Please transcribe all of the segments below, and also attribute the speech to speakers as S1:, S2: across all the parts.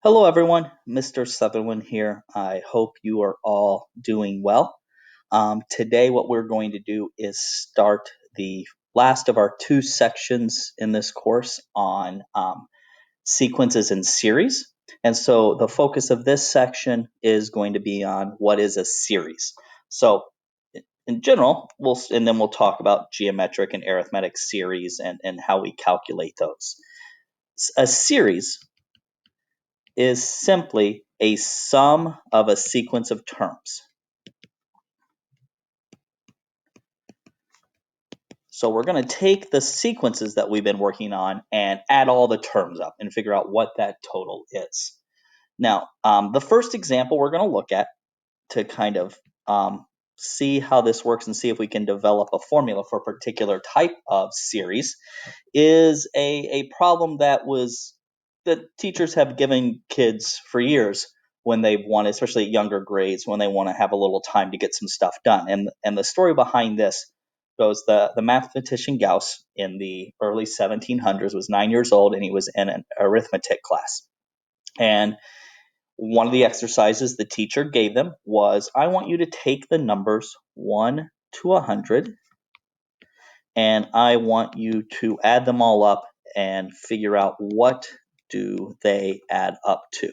S1: Hello, everyone. Mr. Sutherland here. I hope you are all doing well. Today, what we're going to do is start the last of our two sections in this course on sequences and series. And so the focus of this section is going to be on what is a series. So in general, and then we'll talk about geometric and arithmetic series and how we calculate those. A series is simply a sum of a sequence of terms. So we're going to take the sequences that we've been working on and add all the terms up and figure out what that total is. Now, the first example we're going to look at to kind of see how this works and see if we can develop a formula for a particular type of series is a problem that teachers have given kids for years when they want, especially at younger grades, when they want to have a little time to get some stuff done. And the story behind this goes the mathematician Gauss in the early 1700s was 9 years old, and he was in an arithmetic class. And one of the exercises the teacher gave them was, I want you to take the numbers 1 to 100, and I want you to add them all up and figure out what do they add up to.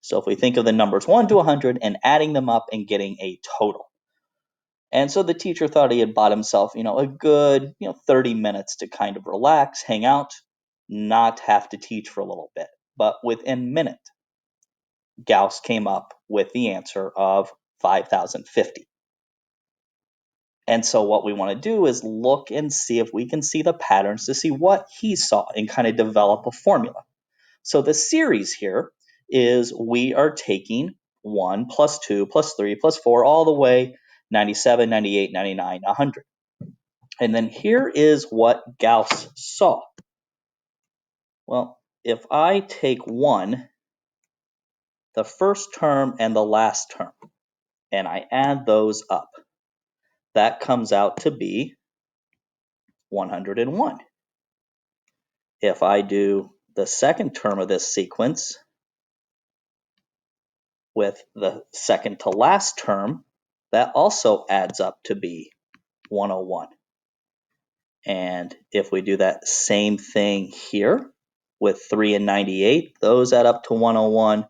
S1: So if we think of the numbers 1 to 100 and adding them up and getting a total. And so the teacher thought he had bought himself, a good, 30 minutes to kind of relax, hang out, not have to teach for a little bit. But within a minute, Gauss came up with the answer of 5,050. And so what we want to do is look and see if we can see the patterns to see what he saw and kind of develop a formula. So the series here is we are taking 1 plus 2 plus 3 plus 4 all the way 97, 98, 99, 100. And then here is what Gauss saw. Well, if I take 1, the first term and the last term, and I add those up, that comes out to be 101. If I do the second term of this sequence with the second to last term, that also adds up to be 101. And if we do that same thing here with 3 and 98, those add up to 101.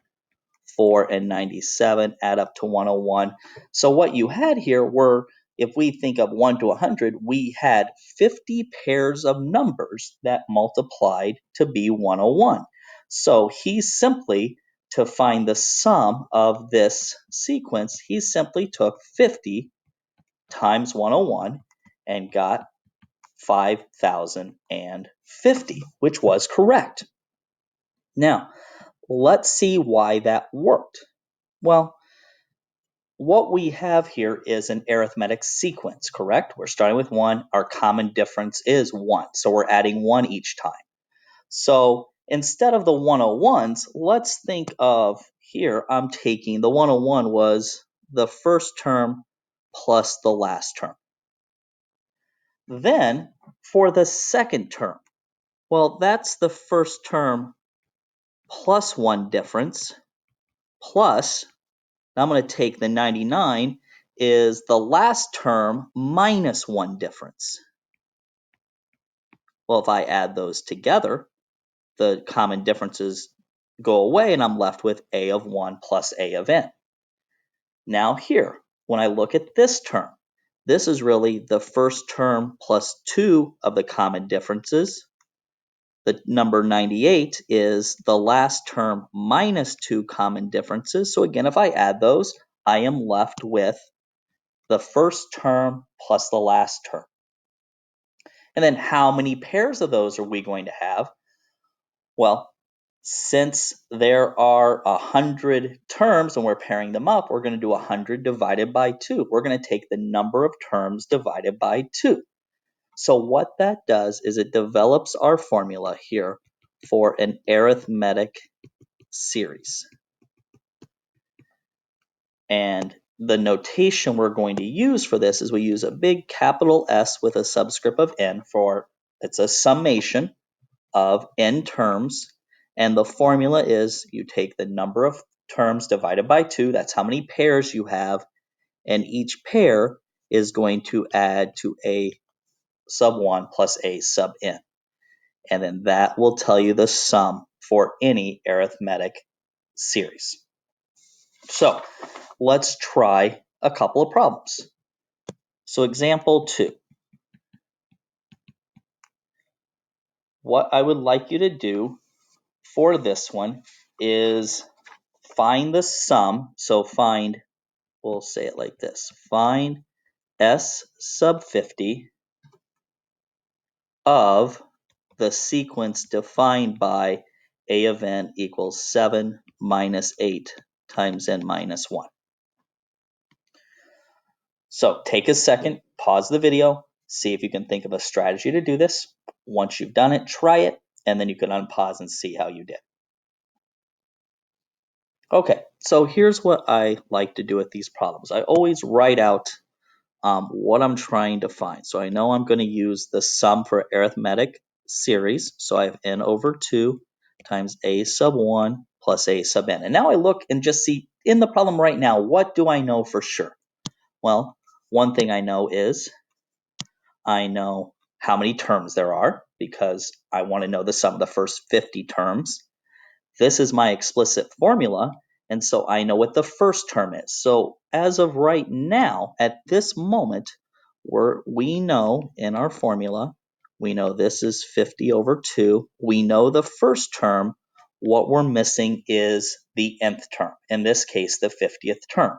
S1: 4 and 97 add up to 101. So what you had here were, if we think of 1 to 100, we had 50 pairs of numbers that multiplied to be 101. So he simply, to find the sum of this sequence, he simply took 50 times 101 and got 5,050, which was correct. Now, let's see why that worked. Well, what we have here is an arithmetic sequence, correct? We're starting with 1. Our common difference is 1. So we're adding 1 each time. So instead of the 101s, let's think of here, I'm taking the 101 was the first term plus the last term. Then for the second term, well, that's the first term plus 1 difference plus, now I'm going to take the 99 is the last term minus 1 difference. Well, if I add those together, the common differences go away and I'm left with a of 1 plus a of n. Now here, when I look at this term, this is really the first term plus 2 of the common differences. The number 98 is the last term minus 2 common differences. So again, if I add those, I am left with the first term plus the last term. And then how many pairs of those are we going to have? Well, since there are 100 terms and we're pairing them up, we're going to do 100 divided by 2. We're going to take the number of terms divided by 2. So what that does is it develops our formula here for an arithmetic series. And the notation we're going to use for this is we use a big capital S with a subscript of n for, it's a summation of n terms, And the formula is you take the number of terms divided by 2, that's how many pairs you have, and each pair is going to add to a sub 1 plus a sub n. And then that will tell you the sum for any arithmetic series. So let's try a couple of problems. So example 2. What I would like you to do for this one is find the sum. So we'll say it like this. Find S sub 50 of the sequence defined by a of n equals 7 minus 8 times n minus 1. So take a second, pause the video, see if you can think of a strategy to do this. Once you've done it, try it, and then you can unpause and see how you did. Okay, so here's what I like to do with these problems. I always write out what I'm trying to find. So I know I'm going to use the sum for arithmetic series. So I have n over 2 times a sub 1 plus a sub n. And now I look and just see in the problem right now, what do I know for sure? Well, one thing I know is I know how many terms there are because I want to know the sum of the first 50 terms. This is my explicit formula, and so I know what the first term is. So as of right now, at this moment, we know in our formula, we know this is 50 over 2. We know the first term. What we're missing is the nth term, in this case, the 50th term.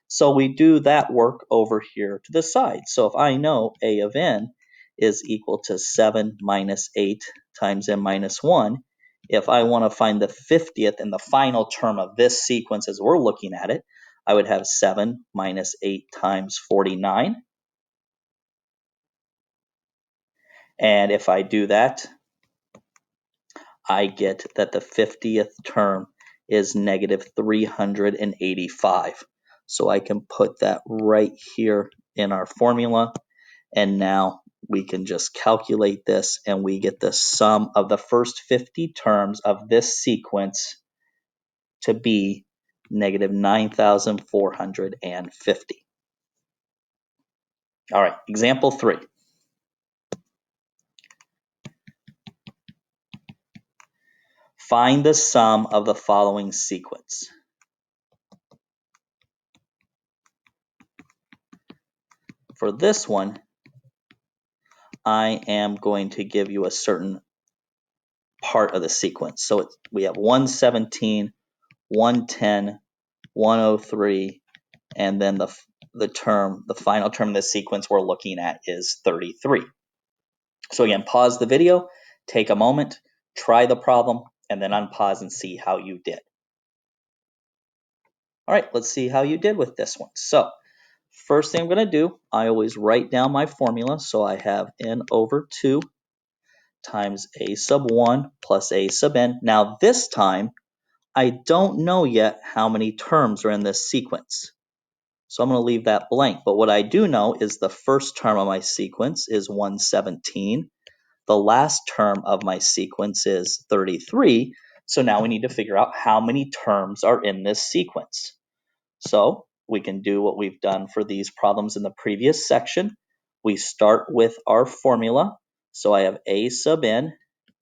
S1: So we do that work over here to the side. So if I know a of n is equal to 7 minus 8 times n minus 1, if I want to find the 50th and the final term of this sequence as we're looking at it, I would have 7 minus 8 times 49. And if I do that, I get that the 50th term is negative 385. So I can put that right here in our formula. And now we can just calculate this and we get the sum of the first 50 terms of this sequence to be negative 9,450. All right, example 3. Find the sum of the following sequence. For this one, I am going to give you a certain part of the sequence. So we have 117, 110, 103, and then the final term of the sequence we're looking at is 33. So again, pause the video, take a moment, try the problem, and then unpause and see how you did. All right, let's see how you did with this one. So first thing I'm going to do, I always write down my formula. So I have n over 2 times a sub 1 plus a sub n. Now this time, I don't know yet how many terms are in this sequence. So I'm going to leave that blank. But what I do know is the first term of my sequence is 117. The last term of my sequence is 33. So now we need to figure out how many terms are in this sequence. So we can do what we've done for these problems in the previous section. We start with our formula. So I have a sub n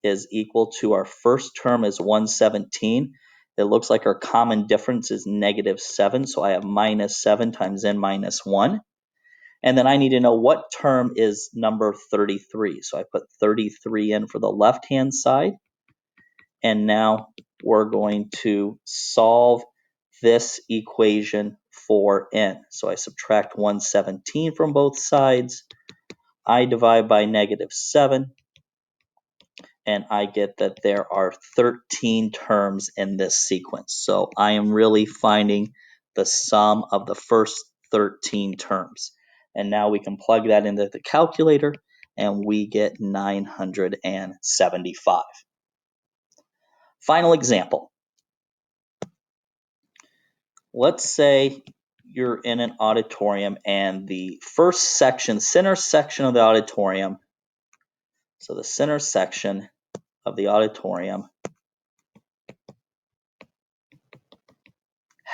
S1: is equal to our first term is 117. It looks like our common difference is negative 7. So I have minus 7 times n minus 1. And then I need to know what term is number 33. So I put 33 in for the left-hand side. And now we're going to solve this equation for n. So I subtract 117 from both sides. I divide by negative 7. And I get that there are 13 terms in this sequence. So I am really finding the sum of the first 13 terms. And now we can plug that into the calculator and we get 975. Final example. Let's say you're in an auditorium and the first section, center section of the auditorium, so the center section of the auditorium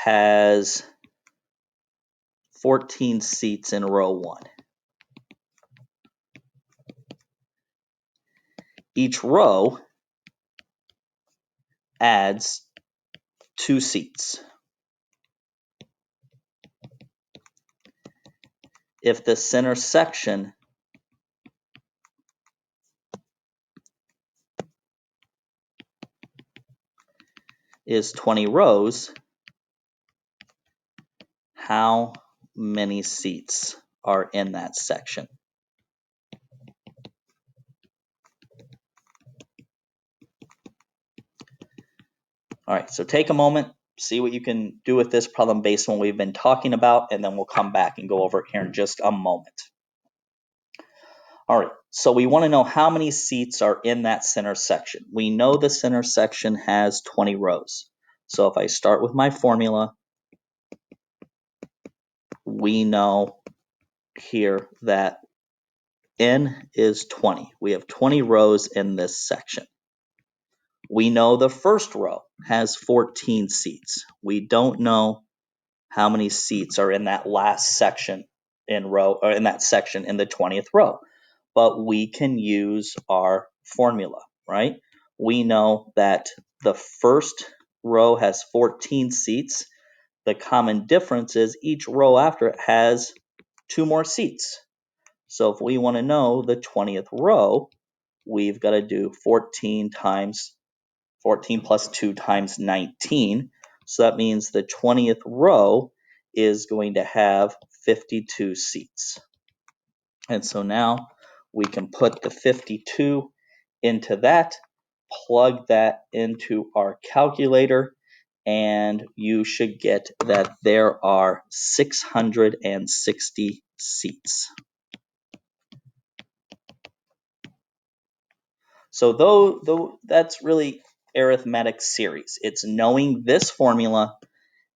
S1: has 14 seats in row 1. Each row adds 2 seats. If the center section is 20 rows, how many seats are in that section? All right, so take a moment, see what you can do with this problem based on what we've been talking about, and then we'll come back and go over it here in just a moment. All right, so we want to know how many seats are in that center section. We know the center section has 20 rows. So if I start with my formula, we know here that n is 20. We have 20 rows in this section. We know the first row has 14 seats. We don't know how many seats are in that last section in that section in the 20th row. But we can use our formula, right? We know that the first row has 14 seats. The common difference is each row after it has 2 more seats. So if we want to know the 20th row, we've got to do 14 plus 2 times 19. So that means the 20th row is going to have 52 seats. And so now we can put the 52 into that, plug that into our calculator, and you should get that there are 660 seats. So though that's really arithmetic series. It's knowing this formula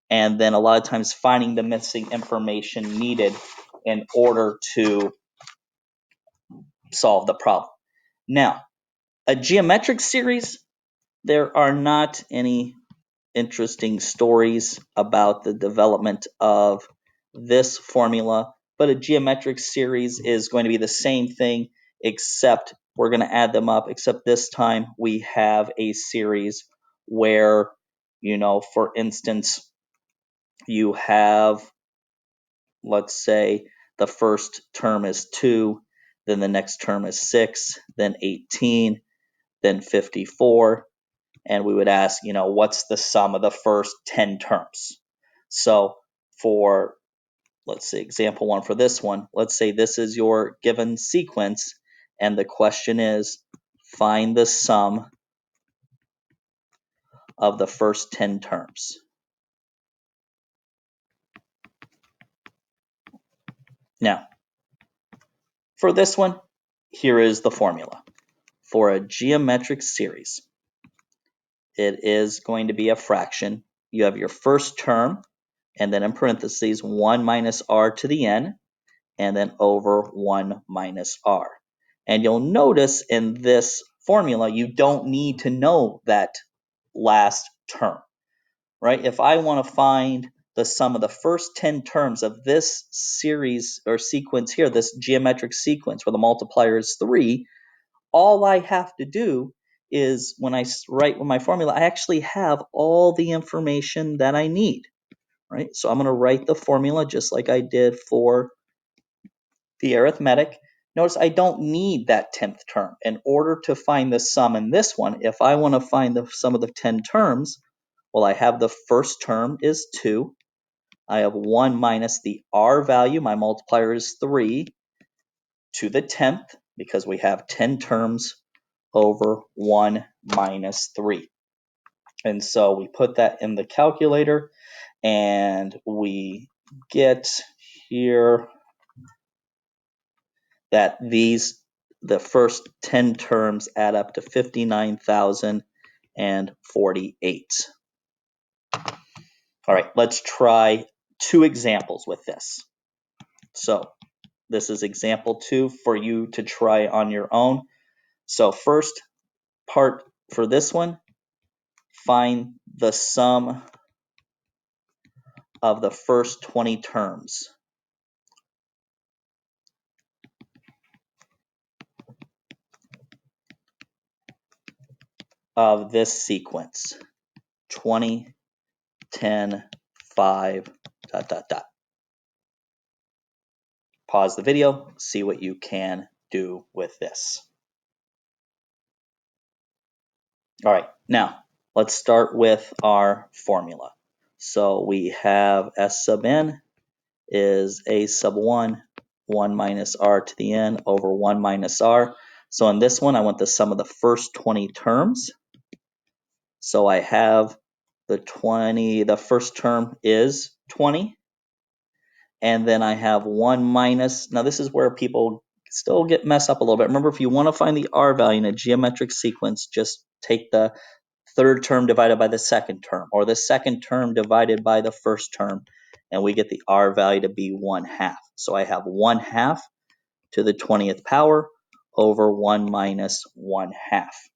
S1: and then a lot of times finding the missing information needed in order to solve the problem. Now, a geometric series, there are not any interesting stories about the development of this formula, but a geometric series is going to be the same thing, except we're going to add them up, except this time we have a series where, for instance, you have, let's say, the first term is 2, then the next term is 6, then 18, then 54, and we would ask, what's the sum of the first 10 terms? So for, let's say, example 1 for this one, let's say this is your given sequence, and the question is, find the sum of the first 10 terms. Now, for this one, here is the formula. For a geometric series, it is going to be a fraction. You have your first term, and then in parentheses, 1 minus r to the n, and then over 1 minus r. And you'll notice in this formula, you don't need to know that last term, right? If I want to find the sum of the first 10 terms of this series or sequence here, this geometric sequence where the multiplier is 3, all I have to do is when I write with my formula, I actually have all the information that I need, right? So I'm going to write the formula just like I did for the arithmetic. Notice I don't need that 10th term. In order to find the sum in this one, if I want to find the sum of the 10 terms, well, I have the first term is 2. I have 1 minus the r value. My multiplier is 3 to the 10th because we have 10 terms over 1 minus 3. And so we put that in the calculator and we get here that the first 10 terms add up to 59,048. All right, let's try 2 examples with this. So this is example 2 for you to try on your own. So first part for this one, find the sum of the first 20 terms of this sequence. 20, 10, 5, ... Pause the video, see what you can do with this. All right, now let's start with our formula. So we have S sub n is a sub 1, 1 minus r to the n over 1 minus r. So in this one, I want the sum of the first 20 terms. So I have the first term is 20. And then I have 1 minus, now this is where people still get messed up a little bit. Remember, if you want to find the r value in a geometric sequence, just take the third term divided by the second term, or the second term divided by the first term, and we get the r value to be 1/2. So I have 1/2 to the 20th power over 1 minus 1/2.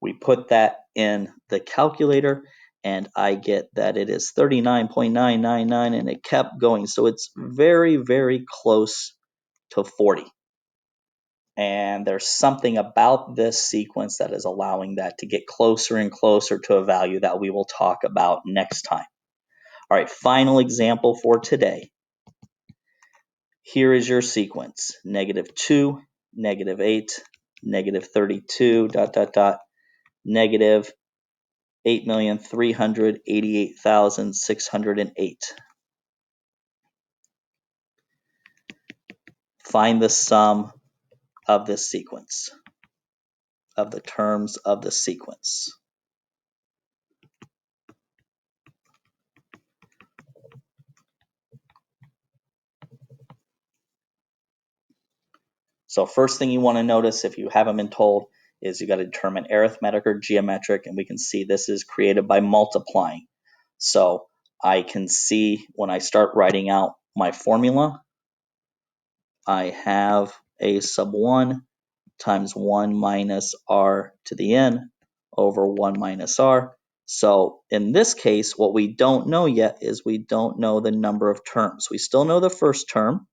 S1: We put that in the calculator, and I get that it is 39.999, and it kept going. So it's very, very close to 40. And there's something about this sequence that is allowing that to get closer and closer to a value that we will talk about next time. All right, final example for today. Here is your sequence: -2, -8, -32, ... negative 8,388,608. Find the sum of this sequence, of the terms of the sequence. So first thing you want to notice, if you haven't been told, is you got to determine arithmetic or geometric, and we can see this is created by multiplying. So I can see when I start writing out my formula, I have a sub 1 times 1 minus r to the n over 1 minus r. So in this case, what we don't know yet is we don't know the number of terms. We still know the first term.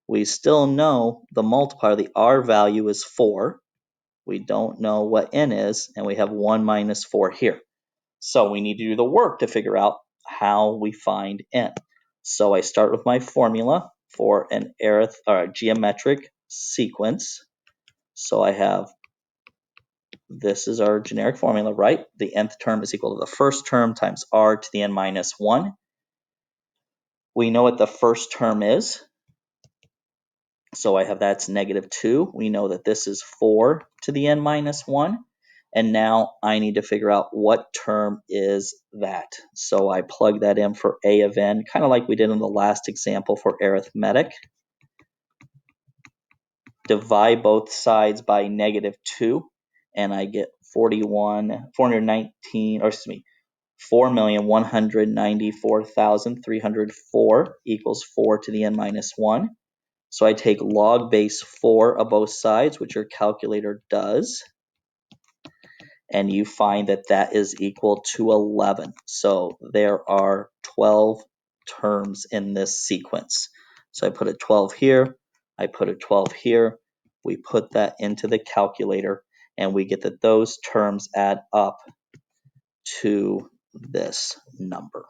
S1: We still know the multiplier, the r value is 4. We don't know what n is, and we have 1 minus 4 here. So we need to do the work to figure out how we find n. So I start with my formula for an geometric sequence. So I have, this is our generic formula, right? The nth term is equal to the first term times r to the n minus 1. We know what the first term is. So I have that's -2. We know that this is 4 to the n minus 1. And now I need to figure out what term is that. So I plug that in for a of n, kind of like we did in the last example for arithmetic. Divide both sides by -2, and I get 4,194,304 equals 4 to the n minus 1. So I take log base 4 of both sides, which your calculator does, and you find that that is equal to 11. So there are 12 terms in this sequence. So I put a 12 here, I put a 12 here, we put that into the calculator, and we get that those terms add up to this number.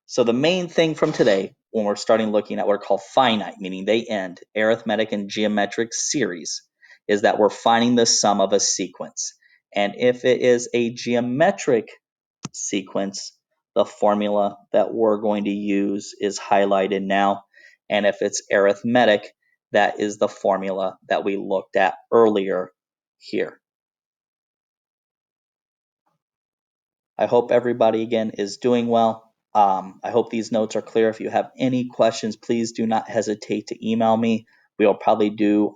S1: So the main thing from today, when we're starting looking at what are called finite, meaning they end, arithmetic and geometric series, is that we're finding the sum of a sequence. And if it is a geometric sequence, the formula that we're going to use is highlighted now. And if it's arithmetic, that is the formula that we looked at earlier here. I hope everybody, again, is doing well. I hope these notes are clear. If you have any questions, please do not hesitate to email me. We'll probably do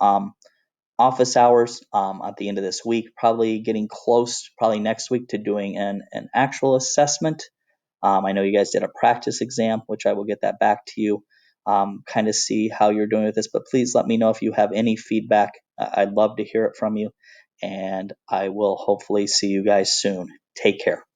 S1: office hours at the end of this week, probably getting close, probably next week, to doing an actual assessment. I know you guys did a practice exam, which I will get that back to you, kind of see how you're doing with this. But please let me know if you have any feedback. I'd love to hear it from you, and I will hopefully see you guys soon. Take care.